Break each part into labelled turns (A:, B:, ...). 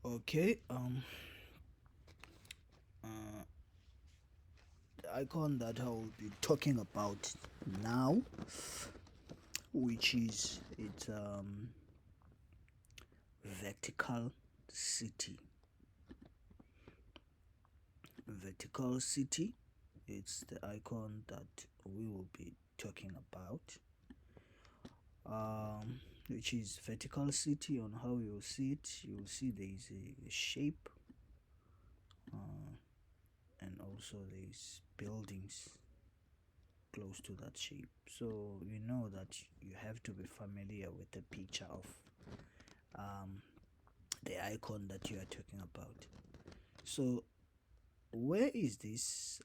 A: Okay, the icon that I will be talking about now, which is vertical city. Vertical city, it's the icon that we will be talking about. Which is vertical city. On how you'll see it, you'll see there is a shape, uh, and also there is buildings close to that shape. So you know that you have to be familiar with the picture of um, the icon that you are talking about. So where is this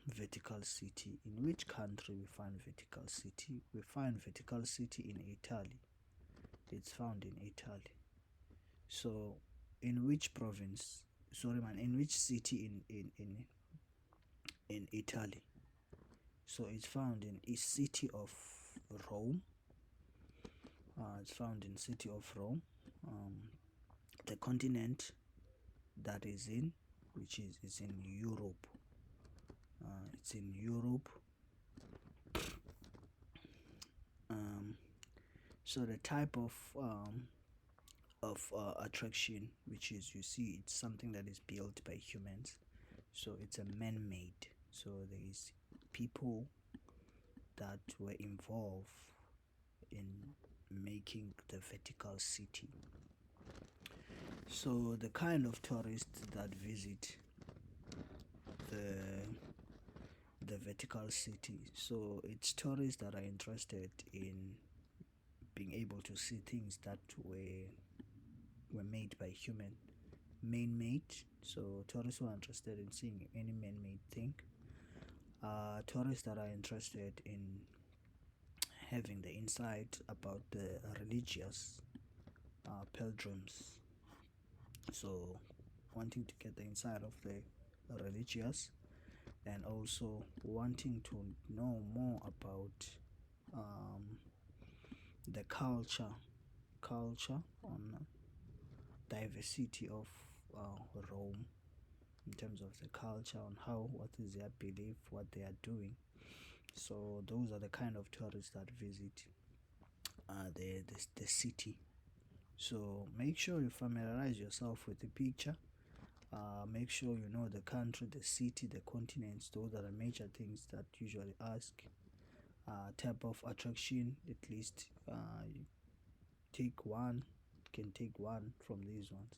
A: vertical city? In which country we find vertical city? We find vertical city in Italy. It's found in Italy. So in which province? Sorry man, in which city in Italy? So it's found in a city of Rome. It's found in city of Rome. The continent that is in, which is in Europe. It's in Europe. Um, so the type of attraction, which is, you see, it's something that is built by humans. So it's a man-made. So there is people that were involved in making the vertical city. So the kind of tourists that visit the the vertical city, so it's tourists that are interested in being able to see things that were made by human, man-made. So tourists who are interested in seeing any man-made thing, tourists that are interested in having the insight about the religious pilgrims, so wanting to get the inside of the religious, and also wanting to know more about um, the culture on diversity of Rome, in terms of the culture, on how, what is their belief, what they are doing. So those are the kind of tourists that visit the city. So make sure you familiarize yourself with the picture. Make sure you know the country, the city, the continents. Those are the major things that usually ask. Type of attraction, at least you take one, can take one from these ones.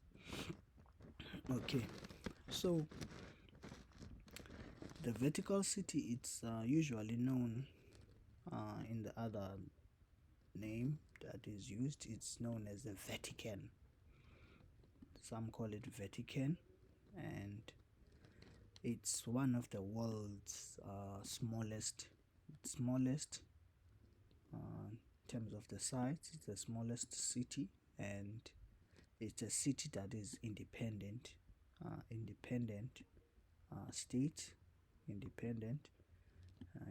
A: Okay, so the vertical city, it's usually known in the other name that is used. It's known as the Vatican. Some call it Vatican, and it's one of the world's smallest in terms of the size. It's the smallest city, and it's a city that is independent state, independent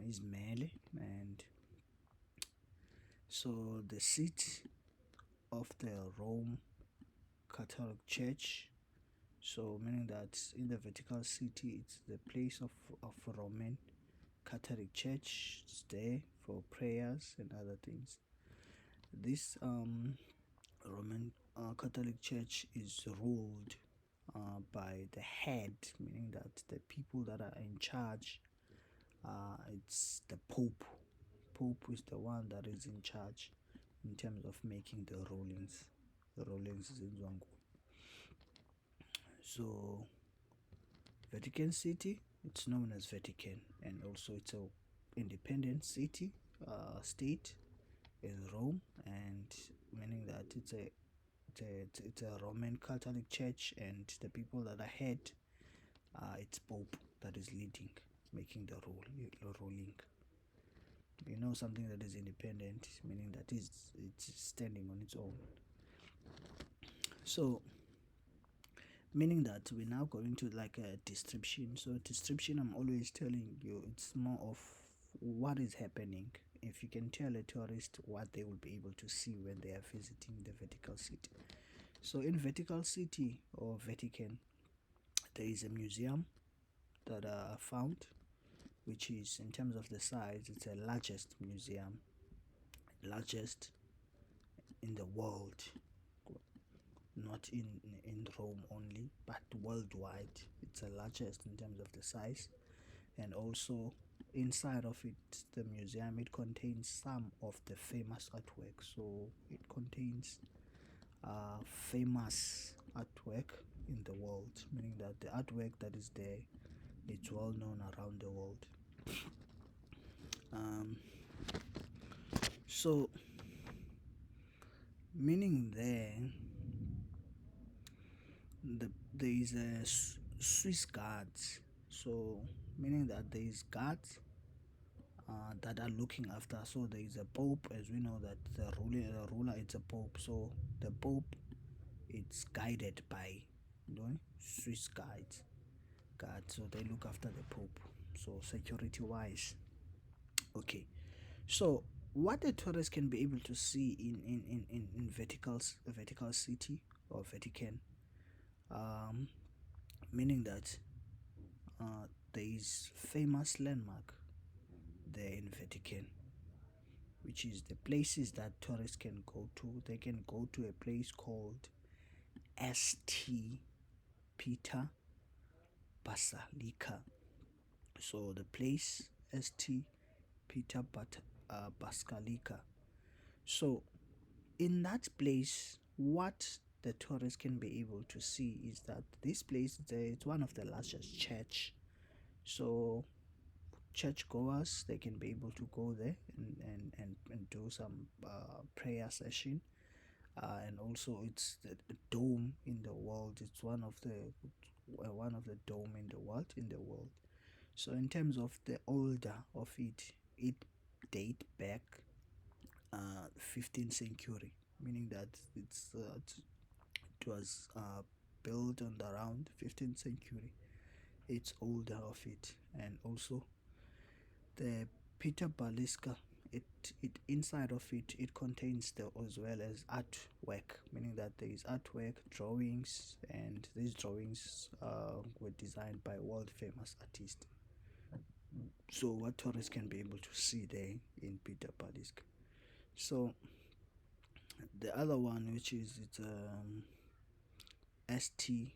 A: is Mali, and so the seat of the Rome Catholic Church. So meaning that in the vertical city, it's the place of Roman Catholic Church. It's there for prayers and other things. This Roman Catholic Church is ruled by the head, meaning that the people that are in charge, it's the Pope. Pope is the one that is in charge in terms of making the rulings. The rulings is in Zwangu. So Vatican City, it's known as Vatican, and also it's a independent city, state in Rome, and meaning that it's a Roman Catholic Church, and the people that are head, it's Pope that is leading, making the ruling. You know, something that is independent, meaning that it's standing on its own. So meaning that we're now going to like a description. So description, I'm always telling you, it's more of what is happening. If you can tell a tourist what they will be able to see when they are visiting the vertical city. So in Vatican City or Vatican, there is a museum that I found, which is, in terms of the size, it's the largest museum, largest in the world, not in Rome only, but worldwide. It's the largest in terms of the size. And also inside of it, the museum, it contains some of the famous artwork. So it contains famous artwork in the world, meaning that the artwork that is there, it's well known around the world. um, so meaning there is a Swiss guards, so meaning that there is guards that are looking after. So there is a pope, as we know that the ruler it's a pope. So the pope, it's guided by, Swiss guards. So they look after the pope. So security wise, okay. So what a tourist can be able to see in Vatican City or Vatican, um, meaning that there is famous landmark there in Vatican, which is the places that tourists can go to. They can go to a place called St. Peter Basilica. So the place St. Peter Basilica. So in that place, what the tourists can be able to see is that this place, it's one of the largest church. So churchgoers, they can be able to go there and do some prayer session. And also it's the dome in the world. It's one of the dome in the world. So in terms of the older of it date back 15th century, meaning that it was built on around 15th century. It's older of it. And also the Peter Baliska, it inside of it contains the as well as artwork, meaning that there is artwork, drawings, and these drawings were designed by world famous artists. So what tourists can be able to see there in Peter Baliska. So the other one, which is it's St.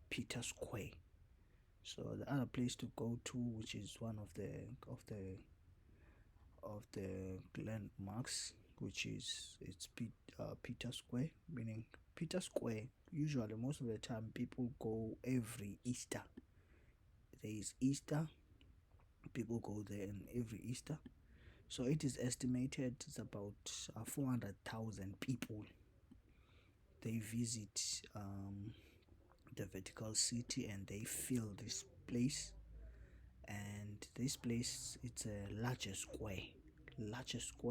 A: Peter Square. So the other place to go to, which is one of the landmarks, which is Peter Square, meaning Peter Square. Usually, most of the time, people go every Easter. There is Easter, people go there in every Easter. So it is estimated it's about 400,000 people. They visit the Vatican City and they fill this place. And this place, it's a largest square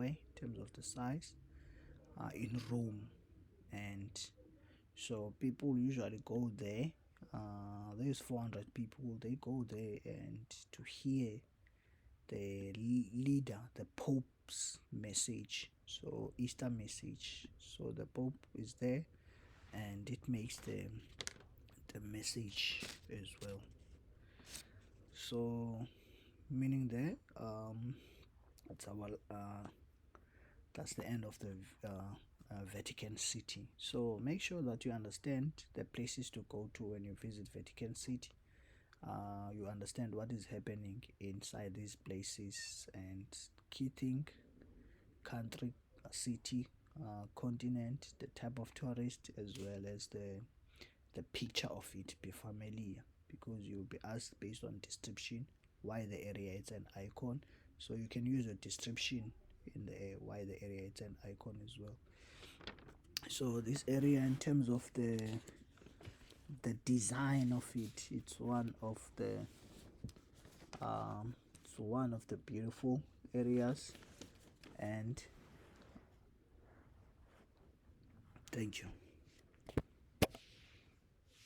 A: in terms of the size in Rome. And so people usually go there. There's 400 people. They go there and to hear the leader, the Pope's message. So Easter message. So the Pope is there, and it makes the message as well. So meaning there, that's our that's the end of the Vatican City. So make sure that you understand the places to go to when you visit Vatican City. You understand what is happening inside these places, and key thing, country, city, continent, the type of tourist, as well as the picture of it. Be familiar, because you'll be asked based on description why the area is an icon. So you can use a description in the why the area is an icon as well. So this area, in terms of the design of it, it's one of the beautiful areas. And thank you.